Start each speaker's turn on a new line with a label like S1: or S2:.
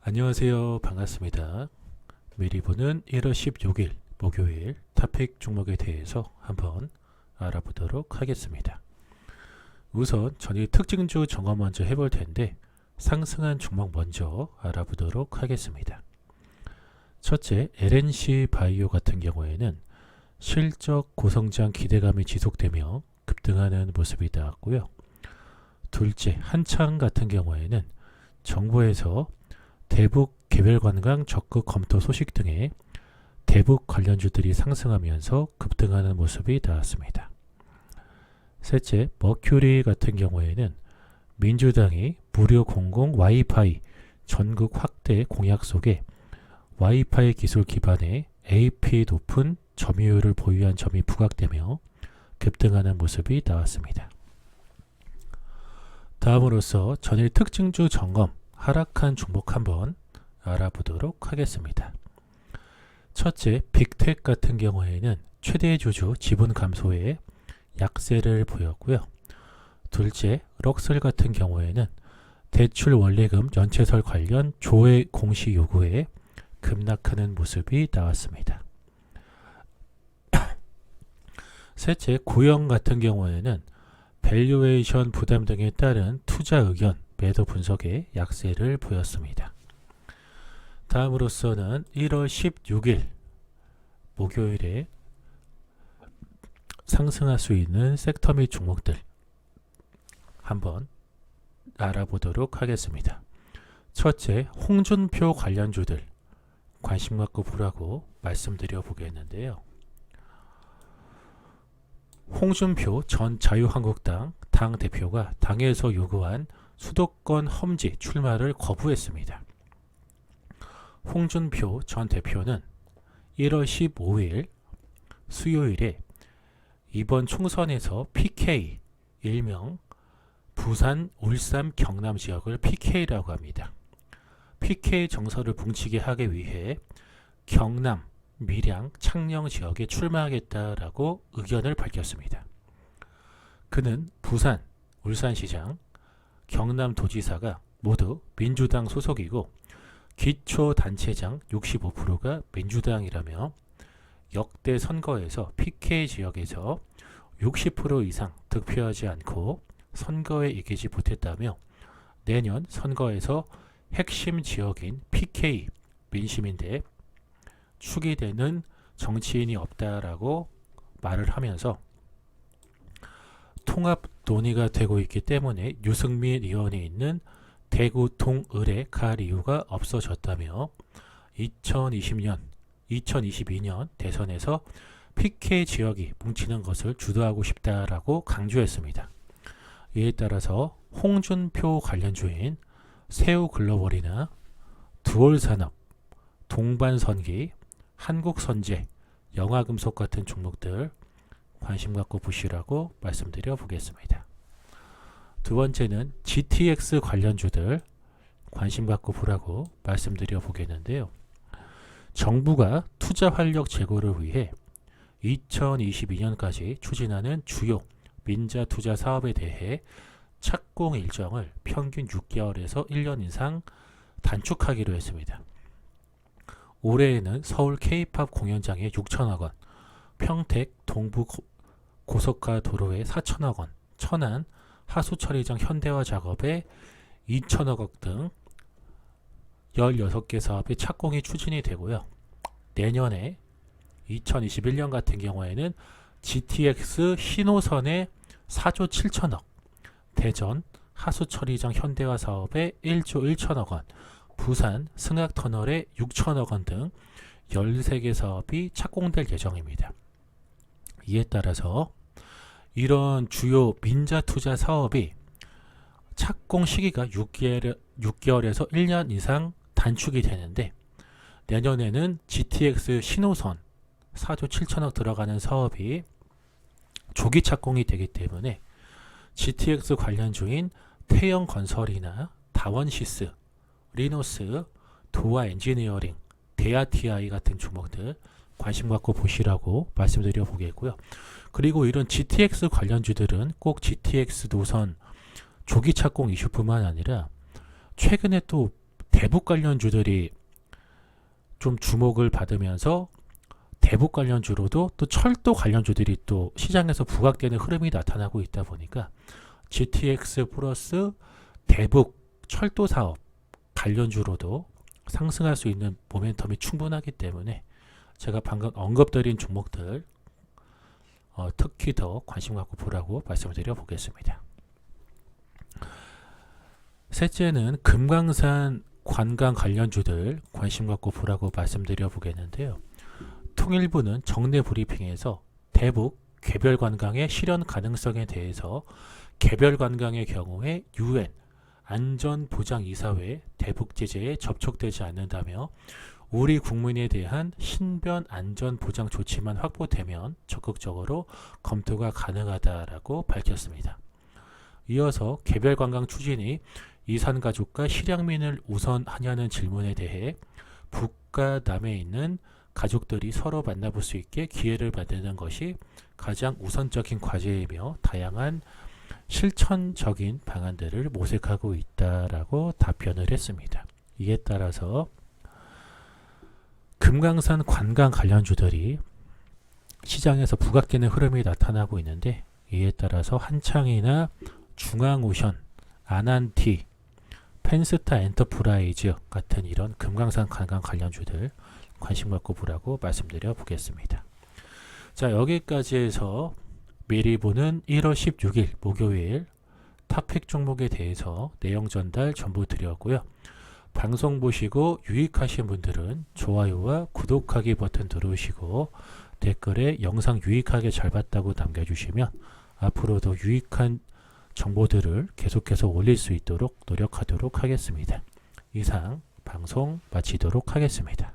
S1: 안녕하세요. 반갑습니다. 미리 보는 1월 16일 목요일 토픽 종목에 대해서 한번 알아보도록 하겠습니다. 우선 전일 특징주 점검 먼저 해볼 텐데 상승한 종목 먼저 알아보도록 하겠습니다. 첫째, LNC 바이오 같은 경우에는 실적 고성장 기대감이 지속되며 급등하는 모습이 나왔고요. 둘째, 한창 같은 경우에는 정부에서 대북 개별관광 적극 검토 소식 등의 대북 관련주들이 상승하면서 급등하는 모습이 나왔습니다. 셋째, 머큐리 같은 경우에는 민주당이 무료 공공 와이파이 전국 확대 공약 속에 와이파이 기술 기반의 AP 높은 점유율을 보유한 점이 부각되며 급등하는 모습이 나왔습니다. 다음으로서 전일 특징주 점검 하락한 종목 한번 알아보도록 하겠습니다. 첫째, 빅텍 같은 경우에는 최대 주주 지분 감소에 약세를 보였고요. 둘째, 럭셀 같은 경우에는 대출 원리금 연체설 관련 조회 공시 요구에 급락하는 모습이 나왔습니다. 셋째, 고영 같은 경우에는 밸류에이션 부담 등에 따른 투자 의견 매도 분석에 약세를 보였습니다. 다음으로서는 1월 16일 목요일에 상승할 수 있는 섹터 및 종목들 한번 알아보도록 하겠습니다. 첫째, 홍준표 관련주들 관심 갖고 보라고 말씀드려 보겠는데요. 홍준표 전 자유한국당 당대표가 당에서 요구한 수도권 험지 출마를 거부했습니다. 홍준표 전 대표는 1월 15일 수요일에 이번 총선에서 PK, 일명 부산, 울산, 경남 지역을 PK라고 합니다. PK 정서를 뭉치게 하기 위해 경남, 밀양, 창녕 지역에 출마하겠다라고 의견을 밝혔습니다. 그는 부산, 울산시장, 경남도지사가 모두 민주당 소속이고 기초단체장 65%가 민주당이라며 역대 선거에서 PK 지역에서 60% 이상 득표하지 않고 선거에 이기지 못했다며 내년 선거에서 핵심 지역인 PK 민심인데 축이 되는 정치인이 없다라고 말을 하면서 통합 논의가 되고 있기 때문에 유승민 의원이 있는 대구 동을에 갈 이유가 없어졌다며 2022년 대선에서 PK 지역이 뭉치는 것을 주도하고 싶다라고 강조했습니다. 이에 따라서 홍준표 관련주인 새우글로벌이나 두올산업, 동반선기, 한국선제, 영화금속 같은 종목들 관심 갖고 보시라고 말씀드려 보겠습니다. 두 번째는 GTX 관련주들 관심 갖고 보라고 말씀드려 보겠는데요. 정부가 투자 활력 제고를 위해 2022년까지 추진하는 주요 민자 투자 사업에 대해 착공 일정을 평균 6개월에서 1년 이상 단축하기로 했습니다. 올해에는 서울 K-팝 공연장에 6천억 원, 평택 동부 고속화 도로에 4천억 원, 천안 하수처리장 현대화 작업에 2천억 원 등 16개 사업의 착공이 추진이 되고요. 내년에 2021년 같은 경우에는 GTX 신호선에 4조 7천억, 대전 하수처리장 현대화 사업에 1조 1천억 원, 부산 승악터널에 6천억 원 등 13개 사업이 착공될 예정입니다. 이에 따라서 이런 주요 민자 투자 사업이 착공 시기가 6개월에서 1년 이상 단축이 되는데 내년에는 GTX 신호선 4조 7천억 들어가는 사업이 조기 착공이 되기 때문에 GTX 관련주인 태영건설이나 다원시스, 리노스, 도화 엔지니어링, 데아TI 같은 종목들 관심 갖고 보시라고 말씀드려 보겠고요. 그리고 이런 GTX 관련주들은 꼭 GTX 노선 조기 착공 이슈뿐만 아니라 최근에 또 대북 관련주들이 좀 주목을 받으면서 대북 관련주로도 또 철도 관련주들이 또 시장에서 부각되는 흐름이 나타나고 있다 보니까 GTX 플러스 대북 철도 사업 관련주로도 상승할 수 있는 모멘텀이 충분하기 때문에 제가 방금 언급드린 종목들 특히 더 관심 갖고 보라고 말씀을 드려 보겠습니다. 셋째는 금강산 관광 관련주들 관심 갖고 보라고 말씀드려 보겠는데요. 통일부는 정례 브리핑에서 대북 개별 관광의 실현 가능성에 대해서 개별 관광의 경우에 UN 안전보장이사회 대북 제재에 접촉되지 않는다며 우리 국민에 대한 신변 안전보장 조치만 확보되면 적극적으로 검토가 가능하다라고 밝혔습니다. 이어서 개별 관광 추진이 이산가족과 실향민을 우선하냐는 질문에 대해 북과 남에 있는 가족들이 서로 만나볼 수 있게 기회를 만드는 것이 가장 우선적인 과제이며 다양한 실천적인 방안들을 모색하고 있다라고 답변을 했습니다. 이에 따라서 금강산 관광 관련주들이 시장에서 부각되는 흐름이 나타나고 있는데 이에 따라서 한창이나 중앙오션, 아난티, 펜스타 엔터프라이즈 같은 이런 금강산 관광 관련주들 관심 갖고 보라고 말씀드려 보겠습니다. 자, 여기까지 해서 미리 보는 1월 16일 목요일 탑픽 종목에 대해서 내용 전달 전부 드렸고요. 방송 보시고 유익하신 분들은 좋아요와 구독하기 버튼 누르시고 댓글에 영상 유익하게 잘 봤다고 남겨주시면 앞으로도 유익한 정보들을 계속해서 올릴 수 있도록 노력하도록 하겠습니다. 이상 방송 마치도록 하겠습니다.